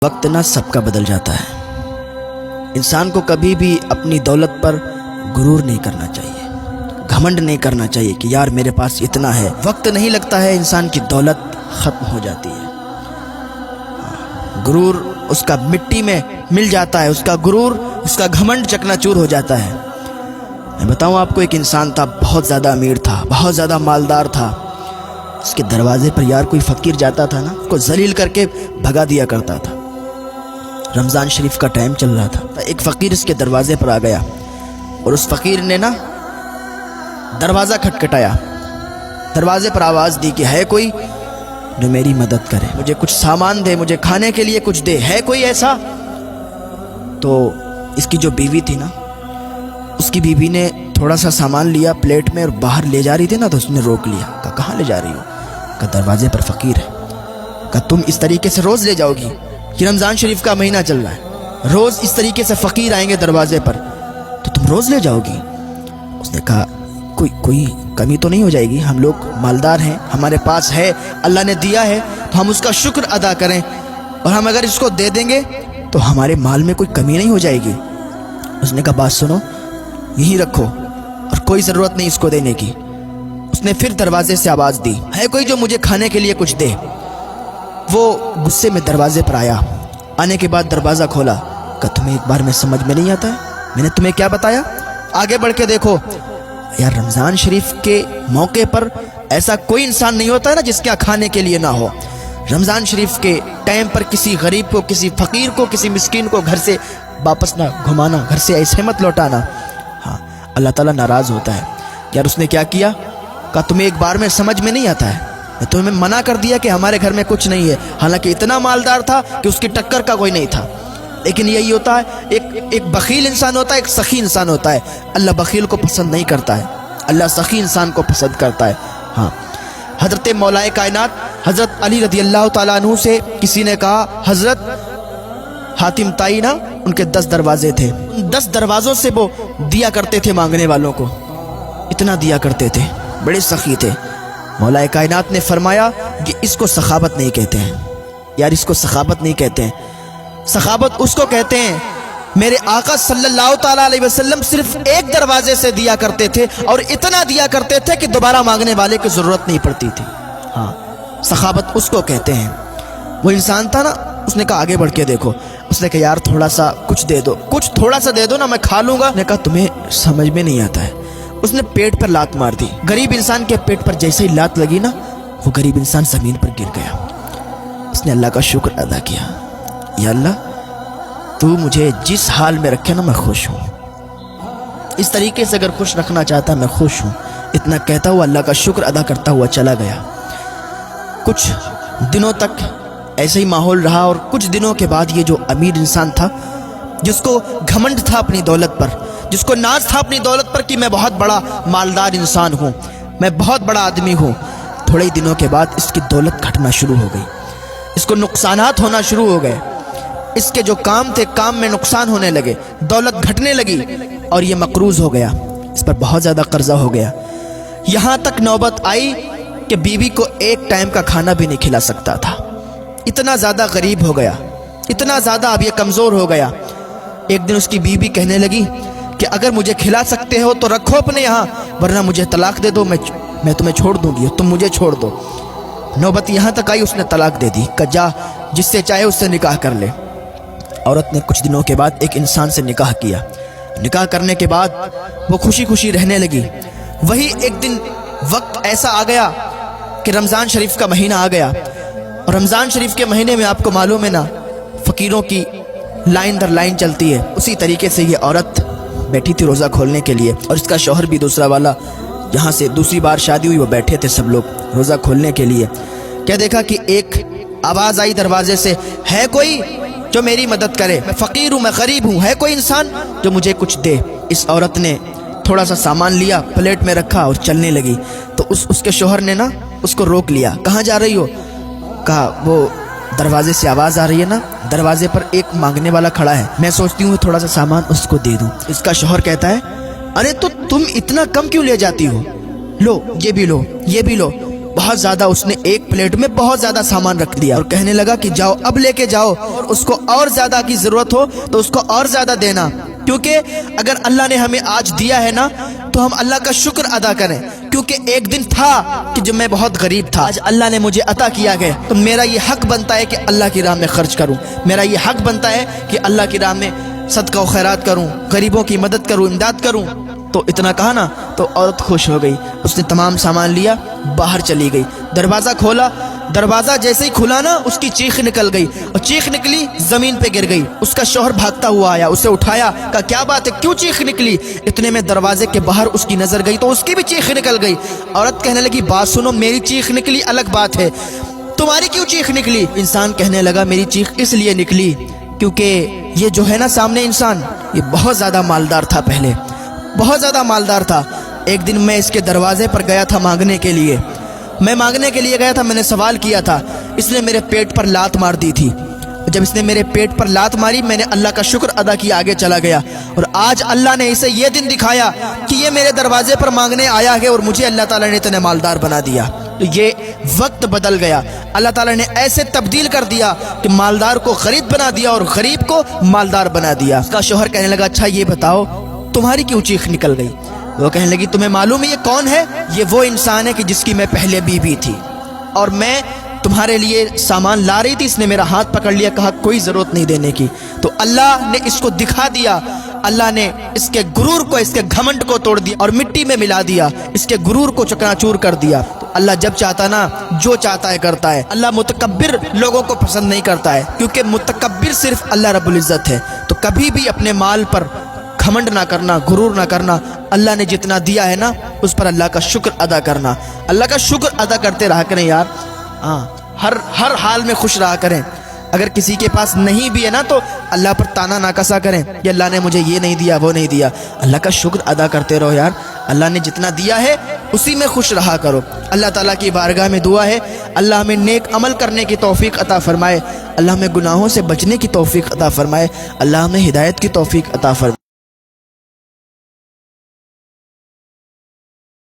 وقت نہ سب کا بدل جاتا ہے۔ انسان کو کبھی بھی اپنی دولت پر غرور نہیں کرنا چاہیے، گھمنڈ نہیں کرنا چاہیے کہ یار میرے پاس اتنا ہے۔ وقت نہیں لگتا ہے، انسان کی دولت ختم ہو جاتی ہے۔ غرور اس کا مٹی میں مل جاتا ہے، اس کا غرور، اس کا گھمنڈ چکنا چور ہو جاتا ہے۔ میں بتاؤں آپ کو، ایک انسان تھا، بہت زیادہ امیر تھا، بہت زیادہ مالدار تھا۔ اس کے دروازے پر یار کوئی فقیر جاتا تھا نا، اس کو ذلیل کر کے بھگا دیا کرتا تھا۔ رمضان شریف کا ٹائم چل رہا تھا، ایک فقیر اس کے دروازے پر آ گیا اور اس فقیر نے نا دروازہ کھٹکھٹایا، دروازے پر آواز دی کہ ہے کوئی جو میری مدد کرے، مجھے کچھ سامان دے، مجھے کھانے کے لیے کچھ دے، ہے کوئی ایسا؟ تو اس کی جو بیوی تھی نا، اس کی بیوی نے تھوڑا سا سامان لیا پلیٹ میں اور باہر لے جا رہی تھی نا، تو اس نے روک لیا، کہا کہاں لے جا رہی ہو؟ کہا دروازے پر فقیر ہے۔ کہا تم اس طریقے سے روز لے جاؤ گی؟ کہ رمضان شریف کا مہینہ چل رہا ہے، روز اس طریقے سے فقیر آئیں گے دروازے پر، تو تم روز لے جاؤ گی؟ اس نے کہا کوئی کمی تو نہیں ہو جائے گی؟ ہم لوگ مالدار ہیں، ہمارے پاس ہے، اللہ نے دیا ہے، تو ہم اس کا شکر ادا کریں، اور ہم اگر اس کو دے دیں گے تو ہمارے مال میں کوئی کمی نہیں ہو جائے گی۔ اس نے کہا بات سنو، یہی رکھو اور کوئی ضرورت نہیں اس کو دینے کی۔ اس نے پھر دروازے سے آواز دی، ہے کوئی جو مجھے کھانے کے لیے کچھ دے؟ وہ غصے میں دروازے پر آیا، آنے کے بعد دروازہ کھولا، کہ تمہیں ایک بار میں سمجھ میں نہیں آتا ہے؟ میں نے تمہیں کیا بتایا؟ آگے بڑھ کے دیکھو یار، رمضان شریف کے موقع پر ایسا کوئی انسان نہیں ہوتا ہے نا جس کے کھانے کے لیے نہ ہو۔ رمضان شریف کے ٹائم پر کسی غریب کو، کسی فقیر کو، کسی مسکین کو گھر سے واپس نہ گھمانا، گھر سے ایسے مت لوٹانا۔ ہاں، اللہ تعالیٰ ناراض ہوتا ہے۔ یار اس نے کیا کیا؟ کہا تمہیں ایک بار میں سمجھ میں نہیں آتا ہے؟ میں تمہیں منع کر دیا کہ ہمارے گھر میں کچھ نہیں ہے، حالانکہ اتنا مالدار تھا کہ اس کی ٹکر کا کوئی نہیں تھا۔ لیکن یہی ہوتا ہے، ایک بخیل انسان ہوتا ہے، ایک سخی انسان ہوتا ہے۔ اللہ بخیل کو پسند نہیں کرتا ہے، اللہ سخی انسان کو پسند کرتا ہے۔ ہاں، حضرت مولا کائنات حضرت علی رضی اللہ تعالیٰ عنہ سے کسی نے کہا، حضرت حاتم تائی نا، ان کے 10 دروازے تھے، 10 دروازوں سے وہ دیا کرتے تھے مانگنے والوں کو، اتنا دیا کرتے تھے، بڑے سخی تھے۔ مولا کائنات نے فرمایا کہ اس کو سخاوت نہیں کہتے ہیں، یار اس کو سخاوت نہیں کہتے ہیں۔ سخاوت اس کو کہتے ہیں، میرے آقا صلی اللہ تعالیٰ علیہ وسلم صرف ایک دروازے سے دیا کرتے تھے اور اتنا دیا کرتے تھے کہ دوبارہ مانگنے والے کی ضرورت نہیں پڑتی تھی۔ ہاں، سخاوت اس کو کہتے ہیں۔ وہ انسان تھا نا، اس نے کہا آگے بڑھ کے دیکھو، اس نے کہا یار تھوڑا سا کچھ دے دو، کچھ تھوڑا سا دے دو نا، میں کھا لوں گا۔ نے کہا تمہیں سمجھ میں نہیں آتا ہے۔ اس نے پیٹ پر لات مار دی۔ غریب انسان کے پیٹ پر جیسے ہی لات لگی نا، وہ غریب انسان زمین پر گر گیا۔ اس نے اللہ کا شکر ادا کیا، یا اللہ تو مجھے جس حال میں رکھے نا میں خوش ہوں، اس طریقے سے اگر خوش رکھنا چاہتا میں خوش ہوں۔ اتنا کہتا ہوا اللہ کا شکر ادا کرتا ہوا چلا گیا۔ کچھ دنوں تک ایسے ہی ماحول رہا، اور کچھ دنوں کے بعد یہ جو امیر انسان تھا، جس کو گھمنڈ تھا اپنی دولت پر، جس کو ناز تھا اپنی دولت پر کہ میں بہت بڑا مالدار انسان ہوں، میں بہت بڑا آدمی ہوں، تھوڑے ہی دنوں کے بعد اس کی دولت گھٹنا شروع ہو گئی، اس کو نقصانات ہونا شروع ہو گئے۔ اس کے جو کام تھے، کام میں نقصان ہونے لگے، دولت گھٹنے لگی، اور یہ مقروض ہو گیا، اس پر بہت زیادہ قرضہ ہو گیا۔ یہاں تک نوبت آئی کہ بیوی کو ایک ٹائم کا کھانا بھی نہیں کھلا سکتا تھا، اتنا زیادہ غریب ہو گیا، اتنا زیادہ اب یہ کمزور ہو گیا۔ ایک دن اس کی بیوی کہنے لگی کہ اگر مجھے کھلا سکتے ہو تو رکھو اپنے یہاں، ورنہ مجھے طلاق دے دو، میں تمہیں چھوڑ دوں گی، تم مجھے چھوڑ دو۔ نوبت یہاں تک آئی، اس نے طلاق دے دی، کہ جا جس سے چاہے اس سے نکاح کر لے۔ عورت نے کچھ دنوں کے بعد ایک انسان سے نکاح کیا، نکاح کرنے کے بعد وہ خوشی خوشی رہنے لگی۔ وہی ایک دن وقت ایسا آ گیا کہ رمضان شریف کا مہینہ آ گیا، اور رمضان شریف کے مہینے میں آپ کو معلوم ہے نا، فقیروں کی لائن در لائن چلتی ہے۔ اسی طریقے سے یہ عورت بیٹھی تھی روزہ کھولنے کے لیے، اور اس کا شوہر بھی دوسرا والا، جہاں سے دوسری بار شادی ہوئی، وہ بیٹھے تھے سب لوگ روزہ کھولنے کے لیے۔ کیا دیکھا کہ ایک آواز آئی دروازے سے، ہے کوئی جو میری مدد کرے؟ میں فقیر ہوں، میں غریب ہوں، ہے کوئی انسان جو مجھے کچھ دے؟ اس عورت نے تھوڑا سا سامان لیا، پلیٹ میں رکھا اور چلنے لگی، تو اس کے شوہر نے نا اس کو روک لیا۔ کہاں جا رہی ہو؟ کہا وہ دروازے سے آواز آ رہی ہے نا، دروازے پر ایک مانگنے والا کھڑا ہے، میں سوچتی ہوں تھوڑا سا سامان اس کو دے دوں۔ اس کا شوہر کہتا ہے ارے تو تم اتنا کم کیوں لے جاتی ہو؟ لو یہ بھی لو، یہ بھی لو۔ بہت زیادہ اس نے ایک پلیٹ میں بہت زیادہ سامان رکھ دیا اور کہنے لگا کہ جاؤ اب لے کے جاؤ، اور اس کو اور زیادہ کی ضرورت ہو تو اس کو اور زیادہ دینا، کیونکہ اگر اللہ نے ہمیں آج دیا ہے نا تو ہم اللہ کا شکر ادا کریں، کیونکہ ایک دن تھا کہ جب میں بہت غریب تھا، آج اللہ نے مجھے عطا کیا گیا تو میرا یہ حق بنتا ہے کہ اللہ کی راہ میں خرچ کروں، میرا یہ حق بنتا ہے کہ اللہ کی راہ میں صدقہ و خیرات کروں، غریبوں کی مدد کروں، امداد کروں۔ تو اتنا کہا نا تو عورت خوش ہو گئی، اس نے تمام سامان لیا، باہر چلی گئی، دروازہ کھولا، دروازہ جیسے ہی کھلا نا اس کی چیخ نکل گئی، اور چیخ نکلی زمین پہ گر گئی۔ اس کا شوہر بھاگتا ہوا آیا، اسے اٹھایا، کہا کیا بات ہے، کیوں چیخ نکلی؟ اتنے میں دروازے کے باہر اس کی نظر گئی تو اس کی بھی چیخ نکل گئی۔ عورت کہنے لگی بات سنو، میری چیخ نکلی الگ بات ہے، تمہاری کیوں چیخ نکلی؟ انسان کہنے لگا میری چیخ اس لیے نکلی کیونکہ یہ جو ہے نا سامنے انسان، یہ بہت زیادہ مالدار تھا، پہلے بہت زیادہ مالدار تھا۔ ایک دن میں اس کے دروازے پر گیا تھا مانگنے کے لیے، میں مانگنے کے لیے گیا تھا، میں نے سوال کیا تھا، اس نے میرے پیٹ پر لات مار دی تھی، جب اس نے میرے پیٹ پر لات ماری میں نے اللہ کا شکر ادا کیا، آگے چلا گیا، اور آج اللہ نے اسے یہ دن دکھایا کہ یہ میرے دروازے پر مانگنے آیا ہے اور مجھے اللہ تعالیٰ نے اتنے مالدار بنا دیا۔ تو یہ وقت بدل گیا، اللہ تعالیٰ نے ایسے تبدیل کر دیا کہ مالدار کو غریب بنا دیا اور غریب کو مالدار بنا دیا۔ اس کا شوہر کہنے لگا اچھا یہ بتاؤ تمہاری کیوں چیخ نکل گئی؟ وہ کہنے لگی تمہیں معلوم ہے یہ کون ہے؟ یہ وہ انسان ہے کہ جس کی میں پہلے بیوی تھی، اور میں تمہارے لیے سامان لا رہی تھی، اس نے میرا ہاتھ پکڑ لیا، کہا کوئی ضرورت نہیں دینے کی۔ تو اللہ نے اس کو دکھا دیا، اللہ نے اس کے غرور کو، اس کے گھمنڈ کو توڑ دیا اور مٹی میں ملا دیا، اس کے غرور کو چکنا چور کر دیا۔ تو اللہ جب چاہتا نا جو چاہتا ہے کرتا ہے، اللہ متکبر لوگوں کو پسند نہیں کرتا ہے، کیونکہ متکبر صرف اللہ رب العزت ہے۔ تو کبھی بھی اپنے مال پر گھمنڈ نہ کرنا، غرور نہ کرنا، اللہ نے جتنا دیا ہے نا اس پر اللہ کا شکر ادا کرنا، اللہ کا شکر ادا کرتے رہا کریں یار، ہاں ہر حال میں خوش رہا کریں۔ اگر کسی کے پاس نہیں بھی ہے نا تو اللہ پر تانا نہ کسا کریں کہ اللہ نے مجھے یہ نہیں دیا وہ نہیں دیا، اللہ کا شکر ادا کرتے رہو یار، اللہ نے جتنا دیا ہے اسی میں خوش رہا کرو۔ اللہ تعالیٰ کی بارگاہ میں دعا ہے اللہ ہمیں نیک عمل کرنے کی توفیق عطا فرمائے، اللہ ہمیں گناہوں سے بچنے کی توفیق عطا فرمائے، اللہ ہمیں ہدایت کی توفیق عطا فرمائے۔